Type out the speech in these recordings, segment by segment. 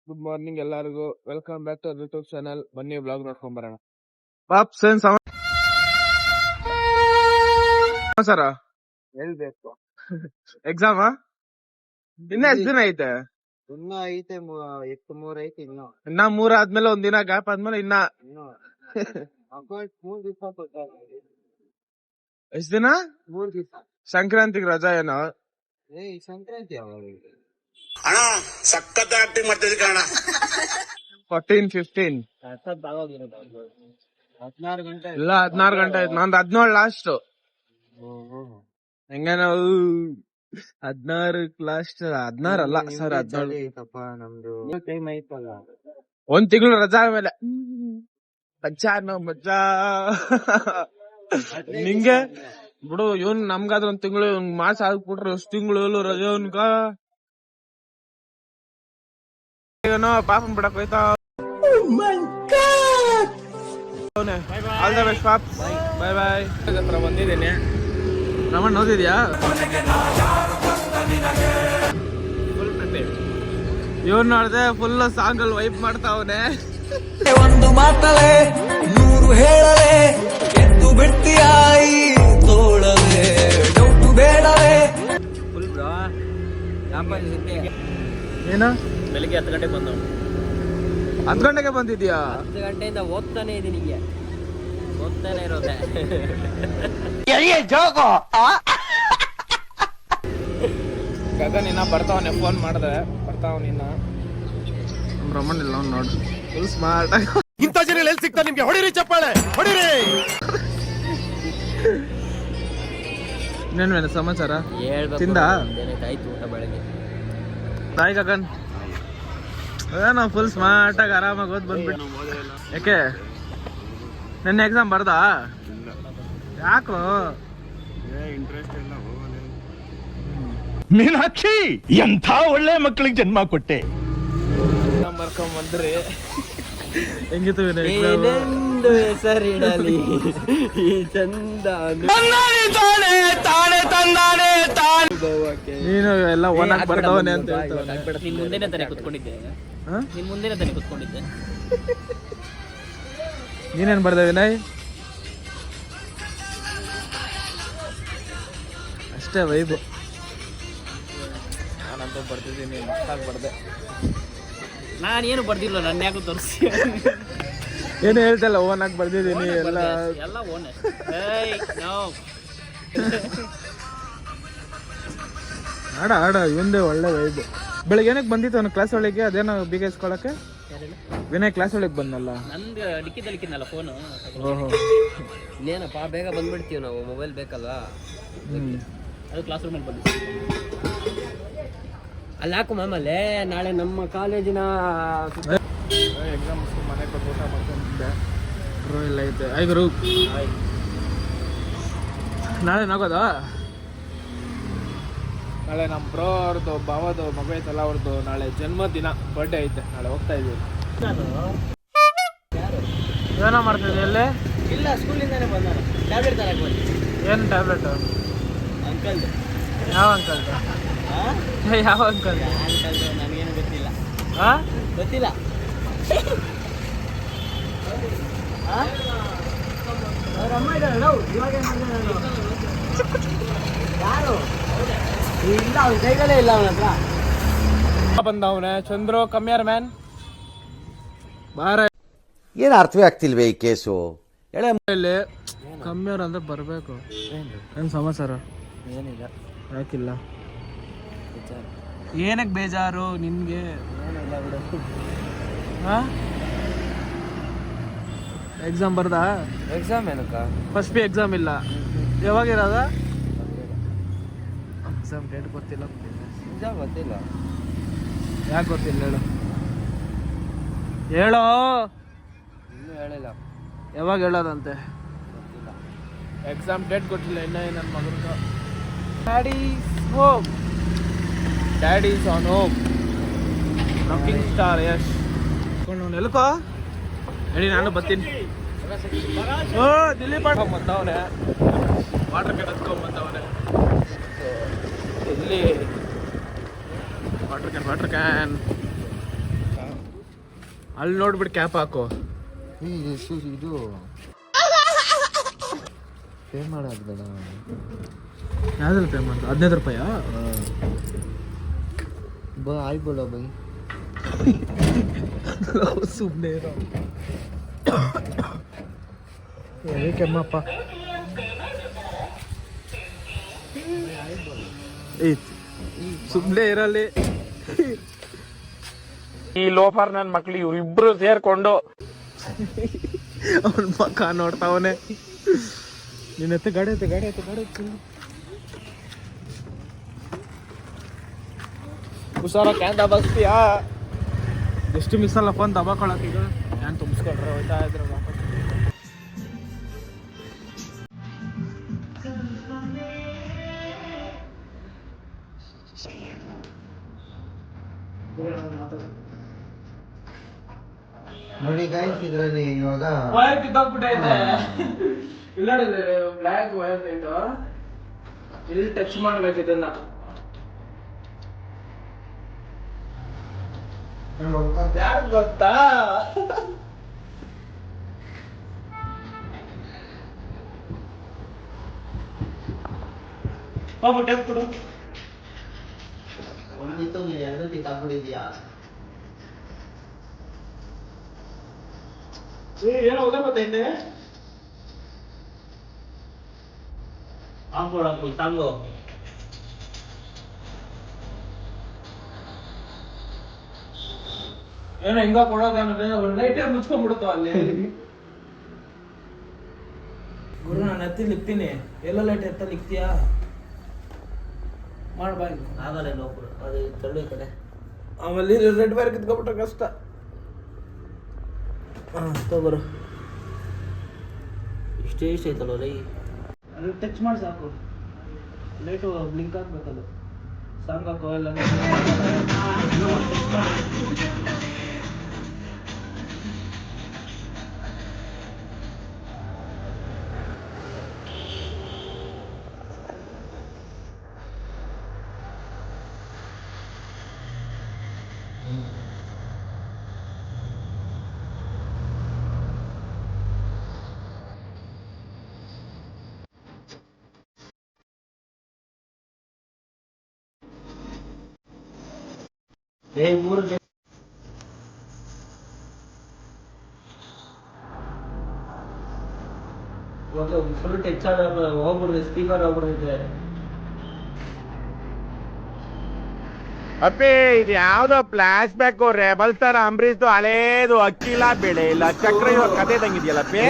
Good morning ಎಲ್ಲರಿಗೂ. Welcome back to YouTube channel. ಬನ್ನಿ blog ನೋಡ್ಕೊಂಡ್ ಬರೋಣ. ಪಾಪ್ಸ್ ಏನ್ ಸಮಾಚಾರ? ಹೇಳ್ಬೇಕು. ಎಕ್ಸಾಮ ಇನ್ನ ಎಷ್ಟ್ ದಿನ ಐತೆ? ಇನ್ನ ಐತೆ, 3 ಐತೆ ಇನ್ನು. ಇನ್ನ 3 ಆದ್ಮೇಲೆ ಒಂದ್ ದಿನ ಗ್ಯಾಪ್ ಆದ್ಮೇಲೆ ಇನ್ನ ಅಕೌಂಟ್ 3 ದಿವಸ ಎಷ್ಟ್ ದಿನ? 3 ದಿವಸ. ಸಂಕ್ರಾಂತಿಗೆ ರಜಾ ಏನೋ? ಸಂಕ್ರಾಂತಿ ಯಾವಾಗ? ಅಣ್ಣ ಸಖತ್ ಆಕ್ಟಿಂಗ್ ಮಾಡ್ತಿದ್ದೆ ಕಣ. 14, 15 16 ಗಂಟೆ ಇಲ್ಲ 16 ಗಂಟೆ ಆಯ್ತು. ನಂದು 17 ಲಾಸ್ಟ್. ಹೆಂಗ ನಾವು 16 ಲಾಸ್ಟ್. 16 ಅಲ್ಲ ಸರ್, 17 ಐತಪ್ಪ ನಮ್ದು. ಟೈಮ್ ಐತಲ್ಲ, ಒಂದ್ ತಿಂಗಳು ರಜಾ ಆಮೇಲೆ ಮಜ್ಜಾ ಮಜ್ಜಾ. ನಿಂಗೆ ಬಿಡು, ಇವನ್ ನಮ್ಗಾದ್ರೆ ಒಂದ್ ತಿಂಗಳು ಮಾಸ ಆಗ್ಬಿಟ್ರೆ ಎಷ್ಟ್ ತಿಂಗಳು ರಜೆ ಅವನ್ಗ. ಏನೋ ಪಾಪನ್ ಬಿಡಕ್ ಹೋಯ್ತಾ. All the best pop. Bye bye. ಹತ್ರ ಬಂದಿದ್ದೀನಿ. ರಮಣ್ ಓದಿದ್ಯಾ? ಇವನ್ ನೋಡ್ದೆ ಫುಲ್ ಸಾಂಗ್ ಅಲ್ಲಿ ವೈಪ್ ಮಾಡ್ತಾವನೆ. ಒಂದು ಮಾತಲೆ 100 ಹೇಳಲೆ ಎದ್ದು ಬಿಡ್ತೀಯಾಯಿ ತೋಳಲೆ ಡೌಟು ಬೇಡವೆ. ಫುಲ್ ಬ್ರೋ ಏನ ಬೆಳಿಗ್ಗೆ 10 ಗಂಟೆಗೆ ಬಂದವು. 10 ಗಂಟೆಗೆ ಬಂದಿದ್ಯಾ? 10 ಗಂಟೆಯಿಂದ ಓದ್ತಾನೆ ಇದೀನಿ, ಹಿಂಗೆ ಓದ್ತಾನೆ ಇರೋದೆ. ಗಗನ್ ಇನ್ನ ಬರ್ತಾವನೆ, ಫೋನ್ ಮಾಡಿದೆ ಬರ್ತಾವನ ಇನ್ನ. ರಮಣ್ ಇಲ್ಲ ಅವ್ನು ನೋಡು, ಫುಲ್ ಸ್ಮಾರ್ಟ್. ಇಂಥ ಜನ ಎಲ್ಲಿ ಸಿಗ್ತಾ ನಿಮ್ಗೆ? ಹೊಡಿರಿ ಚಪ್ಪಾಳೆ ಹೊಡಿರಿ. ಇನ್ನೇನು ಸಮಾಚಾರ? ಹೇಳ್ಬೇಕು. ತಿಂದ? ಆಯ್ತು ಊಟ ಬೆಳಗ್ಗೆ. ತಾಯಿ ಗಗನ್ ಏನೋ ಫುಲ್ ಸ್ಮಾರ್ಟ್ ಆಗಿ ಆರಾಮಾಗಿ ಓದ್ ಬಂದ್ಬಿಟ್ಟು. ಯಾಕೆ ನನ್ನ ಎಕ್ಸಾಮ್ ಬರ್ದಾ? ಯಾಕೋ ಮೀನಾಕ್ಷಿ, ಎಂಥ ಒಳ್ಳೆ ಮಕ್ಕಳಿಗೆ ಜನ್ಮ ಕೊಟ್ಟೆ. ಬರ್ಕೊಂಡ್ ಬಂದ್ರಿ. ಹೆಂಗಿತ್ತು ಏನೆಂದು ಹೆಸರಿಡಲಿ ಈ ಚಂದ ನೀನು ಎಲ್ಲ ಒಣಗ್ ಬರ್ತಾವನೆ ಅಂತ ಹೇಳ್ತಾವನೆ. ನಿನ್ ಮುಂದೆನೆ ತಾನೇ ಕುತ್ಕೊಂಡಿದ್ದೆ. ನಿನ್ ಮುಂದೆನೆ ತಾನೇ ಕುತ್ಕೊಂಡಿದ್ದೆ. ನೀನೇನ್ ಬರ್ದ ವಿನಯ್? ಅಷ್ಟೇ ವೈಬು. ನಾನಂತೂ ಬರ್ತಿದ್ದೀನಿ, ಮಸ್ತಾಗಿ ಬರ್ದೆ. ನಾನೇನು ಬರ್ದಿಲ್ಲ, ನನ್ನ ಯಾಕೆ ತೋರಿಸಿ. ಏನು ಹೇಳ್ತಲ್ಲ, ಓನಾಗಿ ಬರ್ದಿದ್ದೀನಿ ಎಲ್ಲ. ಎಲ್ಲ ಓನೆ. ಆಡ ಆಡ ಇವಂದೇ ಒಳ್ಳೆ ವೈಬು. ಬೆಳಿಗ್ಗೆ ಏನಕ್ಕೆ ಬಂದಿತ್ತು ಅವನು ಕ್ಲಾಸ್ ಒಳಗೆ? ಅದೇನೋ ಬೀಗ ಇಸ್ಕೊಳಕ್ಕೆ ವಿನಯ್ ಕ್ಲಾಸ್ ಒಳಗೆ ಬಂದಲ್ಲ. ನಂದು ಡಿಕ್ಕಿದ್ದಲಿಕ್ಕಿನಲ್ಲ ಫೋನು. ಓಹೋ, ಇನ್ನೇನಪ್ಪ ಬೇಗ ಬಂದ್ಬಿಡ್ತೀವಿ ನಾವು, ಮೊಬೈಲ್ ಬೇಕಲ್ವಾ. ಅದು ಕ್ಲಾಸ್ ರೂಮಲ್ಲಿ ಬಂದಿತ್ತು. ಅಲ್ಲಿ ಹಾಕು ಮಾಮಲ್ಲೇ, ನಾಳೆ ನಮ್ಮ ಕಾಲೇಜಿನ ಎಕ್ಸಾಮ್ ಮನೆಗೆ ಬಂದು ಊಟ ಮಾಡ್ಕೊಂಡಿದ್ದೆ. ಬ್ರೋ ಇಲ್ಲ ಐತೆ. ಆಯ್ ಗುರು, ನಾಳೆ ನಾಗೋದಾ? ನಾಳೆ ನಮ್ಮ ಬ್ರೋ ಅವ್ರದ್ದು ಭಾವದು ಮಗು ಐತಲ್ಲ, ಅವ್ರದ್ದು ನಾಳೆ ಜನ್ಮದಿನ, ಬರ್ಡೇ ಐತೆ. ನಾಳೆ ಹೋಗ್ತಾ ಇದೀವಿ. ಏನೋ ಮಾಡ್ತಿದ್ದೆ ಎಲ್ಲೇ? ಇಲ್ಲ, ಸ್ಕೂಲಿಂದಾನೆ ಬಂದಾನ. ಟ್ಯಾಬ್ಲೆಟ್ ತರಕ್ಕೆ ಬಂದು. ಏನು ಟ್ಯಾಬ್ಲೆಟ್? ಅಂಕಲ್ದು. ಯಾವ ಅಂಕಲ್ದು? ಯಾವ ಅಂಕಲ್? ಅಂಕಲ್ದು ನನಗೇನು ಗೊತ್ತಿಲ್ಲ. ಹಾಂ, ಗೊತ್ತಿಲ್ಲ. ಯಾರು ಇಲ್ಲ, ಅವ್ನ ಕೈಗಳೇ ಇಲ್ಲ ಅವನ ಹತ್ರ. ಬಂದವನೇ ಚಂದ್ರು ಕಮ್ಯಾರ ಮ್ಯಾನ್. ಬಾರ, ಏನು ಅರ್ಥವೇ ಆಗ್ತಿಲ್ವೇ ಈ ಕೇಸು? ಇಲ್ಲಿ ಕಮ್ಮಿಯವ್ರ ಅಂದ್ರೆ ಬರಬೇಕು. ಏನು ಸಮಾಚಾರ? ಏನಿಲ್ಲ. ಯಾಕಿಲ್ಲ? ಏನಕ್ಕೆ ಬೇಜಾರು ನಿನ್ಗೆ? ಏನಿಲ್ಲ ಬಿಡು. ಹಾಂ, ಎಕ್ಸಾಮ್ ಬರ್ದಾ? ಎಕ್ಸಾಮ್ ಏನಕ್ಕ? ಫಸ್ಟ್ ಪಿ ಎಕ್ಸಾಮ್ ಇಲ್ಲ. ಯಾವಾಗ ಇರೋದ ಎಕ್ಸಾಮ್? ಡೇಟ್ ಗೊತ್ತಿಲ್ಲ. ಎಕ್ಸಾಮ್ ಗೊತ್ತಿಲ್ಲ. ಯಾಕೆ ಗೊತ್ತಿಲ್ಲ ಹೇಳು? ಹೇಳೋ, ಇನ್ನೂ ಹೇಳಿಲ್ಲ. ಯಾವಾಗ ಹೇಳೋದಂತೆ? ಗೊತ್ತಿಲ್ಲ. ಎಕ್ಸಾಮ್ ಡೇಟ್ ಗೊತ್ತಿಲ್ಲ ಇನ್ನ. ನನ್ನ ಮಗನಿಗೆ daddy's home, daddy's on home, rocking star Yash. ಎಲ್ಕೋ ಹೇಳಿ, ನಾನು ಬರ್ತೀನಿ. ಓ ದಿಲೀಪ್ ಬಂದವನೆ, ವಾಟರ್ ಕ್ಯಾನ್ ಹತ್ಕೊಂಡ್ ಬಂದವನೆ. ಇಲ್ಲಿ ವಾಟರ್ ಕ್ಯಾನ್ ಅಲ್ಲಿ ನೋಡ್ಬಿಟ್ಟು ಕ್ಯಾಪ್ ಹಾಕು. ಇದು ಪೇ ಮಾಡೋದು ಬೇಡ. ಯಾವ್ದ್ರಲ್ಲಿ ಪೇ ಮಾಡ್ದು? 15 ರೂಪಾಯಿ ಆಯ್ ಬೋಲೋ ಬೈ. ಸುಮ್ಮನೆ ಇರೋ ಕೆಮ್ಮಪ್ಪ. ಸುಮ್ಮನೆ ಇರಲ್ಲಿ. ಈ ಲೋಫರ್ ನನ್ನ ಮಕ್ಳು ಇವ್ರಿಬ್ರು ಸೇರ್ಕೊಂಡು ಅವನ ಮಕ್ಕ ನೋಡ್ತಾವನೆ. ನಿನ್ನತ್ತೆ ಗಾಡಿ ಐತೆ. ಹುಷಾರ ಕ್ಯಾನ್ ದಬಾಕ್ತೀಯಾ? ಎಷ್ಟು ಮಿಸ್ ಅಲ್ಲಪ್ಪ ಅಂತ ದಬಾಕೊಳಕ್. ಈಗ ನಾನು ತುಂಬಿಸ್ಕೊಳ್ರೆ ಹೋಯ್ತಾ ಇದ್ರೆ ವಾಪಸ್. ನೋಡಿ ಗಾಯ್ಸ್, ಇದ್ರಲ್ಲಿ ಇವಾಗ ವೈರ್ ಕಿತ್ತೋಗ್ಬಿಟ್ಟೈತೆ. ಇಲ್ಲ ಬ್ಲ್ಯಾಕ್ ವೈರ್ ಐತ. ಇಲ್ಲಿ ಟಚ್ ಮಾಡ್ಬೇಕು ಇದನ್ನ. ಯಾರು ಗೊತ್ತಾ? ಟೇಪ್ ಕೊಡು. ಒಂದಿತ್ತು ಎರಡು ಕಿತ್ತಾಕ್ಬಿಟ್ಟಿದ್ಯಾ? ಏನೋ ಉದಾ ಬರ್ತೈತೆ. ಹಾಕ್ಬಿಡು ತಂಗು. ಏನೋ ಹಿಂಗ ಕೊಡೋದೇನಂದ್ರೆ ಲೈಟ್ ಮುಚ್ಕೊಂಡ್ಬಿಡುತ್ತೋ ಅಲ್ಲಿ. ಗುರು ನಾನು ಎತ್ತಿ ಲಿಕ್ತೀನಿ. ಎಲ್ಲ ಲೈಟ್ ಎತ್ತ ಲಿಕ್ತೀಯಾ? ಮಾಡ್ಬಾರ್ದು. ಆಗಲ್ಲ ನೋಡ್ಬಿಡು, ಅದು ತಳ್ಳು ಈ ಕಡೆ. ಆಮೇಲೆ ರೆಡ್ ವೈರ್ ಕಿತ್ಕೊಬಿಟ್ರೆ ಕಷ್ಟ. ತಗೋರು. ಇಷ್ಟೇ ಐತಲ್ಲ ಲೈ. ಅದು ಟಚ್ ಮಾಡಿ ಸಾಕು. Light blink ಆಗ್ಬೇಕದು. ಸಾಂಗ್ ಹಾಕೋ ಎಲ್ಲ. ಫುಲ್ ಟಚ್ ಆದ ಹೋಗ್ಬಿಡ್ರಿ, ಸ್ಪೀಕರ್ ಹೋಗ್ಬಿಡೈತೆ. ಅಪ್ಪಿ ಇದು ಯಾವ್ದೋ ಫ್ಲಾಶ್ ಬ್ಯಾಕ್ ರೆಬಲ್ ತರ ಅಂಬರೀಶ್ದು ಹಳೇದು ಅಕ್ಕಿಲ್ಲ ಬೆಳೆ ಇಲ್ಲ ಚಕ್ರ ಇವಾಗ ಕತೆ ತಂಗಿದ್ಯಲ್ಲಪ್ಪಿ.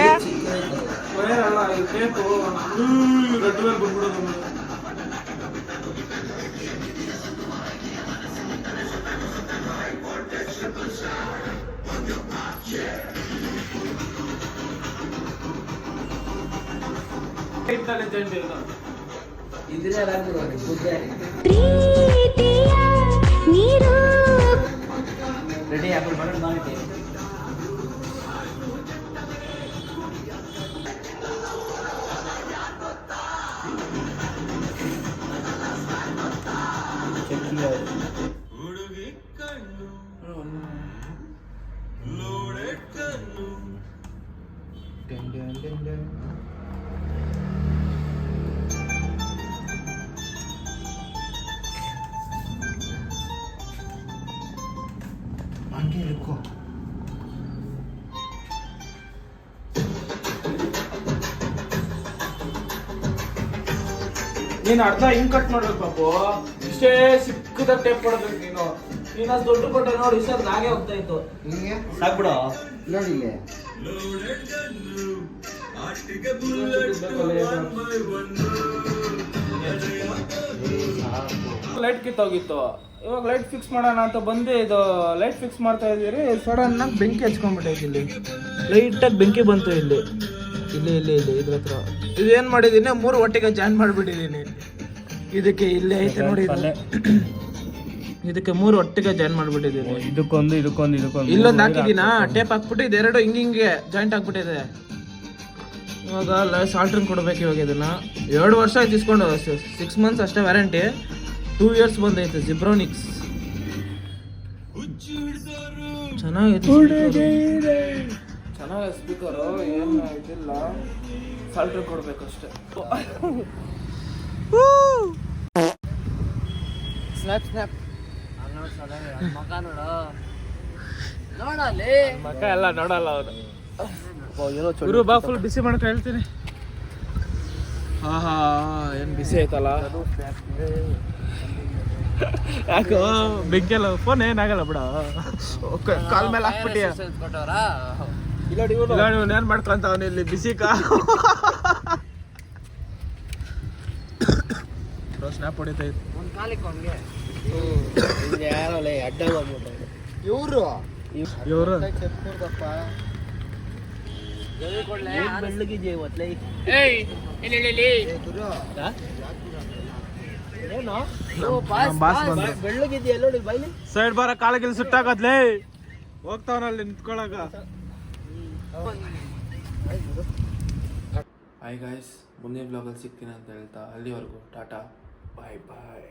ಇದ್ರೆ ರೆಡಿ ಆಪಲ್ ಮಾಡೋದು ಮಾಡಿ. ಹಂಗೆ ಇಟ್ಕೋ. ನೀನು ಅರ್ಧ ಹಿಂಗ್ ಕಟ್ ಮಾಡ್ಬೇಕು ಪಾಪು. ಇಷ್ಟೇ ಸಿಕ್ಕದ ಟೇಪ್ ಕೊಡ್ಬೇಕು ನೀನು. ನೀನು ದೊಡ್ಡ ಕೊಟ್ಟೆ ನೋಡಿ, ಇಷ್ಟ ಹಾಗೆ ಹೋಗ್ತಾ ಇತ್ತು. ಹಿಂಗೆ ಸಾಕ್ಬಿಡು. ನೋಡಿ ಇಲ್ಲಿ ಲೈಟ್ ಕಿತ್ತೋಗಿತ್ತು. ಇವಾಗ ಲೈಟ್ ಫಿಕ್ಸ್ ಮಾಡೋಣ ಅಂತ ಬಂದು ಇದು ಲೈಟ್ ಫಿಕ್ಸ್ ಮಾಡ್ತಾ ಇದ್ದೀರಿ. ಸಡನ್ ಆಗಿ ಬೆಂಕಿ ಹಚ್ಕೊಂಡ್ಬಿಟ್ಟೈತಿ. ಇಲ್ಲಿ ಲೈಟಾಗಿ ಬೆಂಕಿ ಬಂತು. ಇಲ್ಲಿ ಇಲ್ಲಿ ಇಲ್ಲಿ ಇಲ್ಲಿ ಇದ್ರ ಹತ್ರ ಇದೇನು ಮಾಡಿದ್ದೀನಿ, 3 ಒಟ್ಟಿಗೆ ಜಾಯಿನ್ ಮಾಡಿಬಿಟ್ಟಿದ್ದೀನಿ. ಇದಕ್ಕೆ ಇಲ್ಲೇ ಐತೆ ನೋಡಿ, ಇದಕ್ಕೆ 3 ಒಟ್ಟಿಗೆ ಜಾಯಿನ್ ಮಾಡಿಬಿಟ್ಟಿದ್ದೀನಿ. ಇದಕ್ಕೊಂದು ಇಲ್ಲೊಂದು ಹಾಕಿದ್ದೀನ ಟೇಪ್ ಹಾಕ್ಬಿಟ್ಟು ಇದೆರಡು ಹಿಂಗೆ ಜಾಯಿಂಟ್ ಆಗ್ಬಿಟ್ಟಿದೆ. ಇವಾಗ ಸಾಲ್ಟ್ರನ್ ಕೊಡ್ಬೇಕು. ಇವಾಗ ಇದನ್ನ 2 ವರ್ಷ ಆಯ್ತು ಇಸ್ಕೊಂಡು. 6 ಮಂತ್ಸ್ ಅಷ್ಟೇ ವ್ಯಾರಂಟಿ. 2 years ಬಂದೈತೆ. ಜಿಬ್ರೋನಿಕ್ಸ್ ಚೆನ್ನಾಗಿದೆ ಸ್ಪೀಕರು, ಏನು ಇದಿಲ್ಲ, ಸಾಲ್ಟ್ರಿ ಕೊಡ್ಬೇಕಷ್ಟೆ. ಸ್ನ್ಯಾಪ್ ಸ್ನ್ಯಾಪ್ ಮಗ ನೋಡಲ್ಲಿ ಮಕ್ಕ ಎಲ್ಲ ನೋಡಲ್ಲ ಅವನು. ಏನೋ ಗುರು ಬಾ, ಫುಲ್ ಬಿಸಿ ಮಾಡ್ಕೊಂಡು ಹೇಳ್ತೀನಿ. ಹಾ ಏನು ಬಿಸಿ ಆಯ್ತಲ್ಲ. ಯಾಕೋ ಬೆಂಕಿಯಲ್ಲ, ಫೋನ್ ಏನಾಗಲ್ಲ ಬಿಡ, ಕಾಲ್ ಮೇಲೆ ಹಾಕ್ಬಿಟ್ಟಿಯ. ಕೊಟ್ಟವ್ರಾ ಇವನು ಏನ್ ಮಾಡ್ಕೊಂತವನು ಇಲ್ಲಿ ಬಿಸಿ ಸ್ನ್ಯಾಪ್ ಹೊಡಿತೈತೆ. ಒಂದು ಕಾಲಿಗೆ ಹಂಗೆ ಯಾರೋ ಅಡ್ಡ ಮಾಡ್ಬಿಟ್ಟು ಇವರು ಬೆಳ್ಳಗಿದ್ಯಾ ಇವತ್ತಲೇ. ಬೆಳ್ಳಗಿದ್ಯಾ ನೋಡಿ ಬೈಲಿ. ಸೈಡ್ ಬಾರ, ಕಾಲಗಿಲ್ ಸುಟ್ಟಾಕತ್ಲೇ, ಹೋಗ್ತಾವನಲ್ಲಿ ನಿಂತ್ಕೊಳಕ. ಹಾಯ್ ಗಾಯ್ಸ್, ಮುಂದಿನ ಬ್ಲಾಗಲ್ಲಿ ಸಿಗ್ತೀನಿ ಅಂತ ಹೇಳ್ತಾ ಅಲ್ಲಿವರೆಗೂ ಟಾಟಾ, ಬಾಯ್ ಬಾಯ್.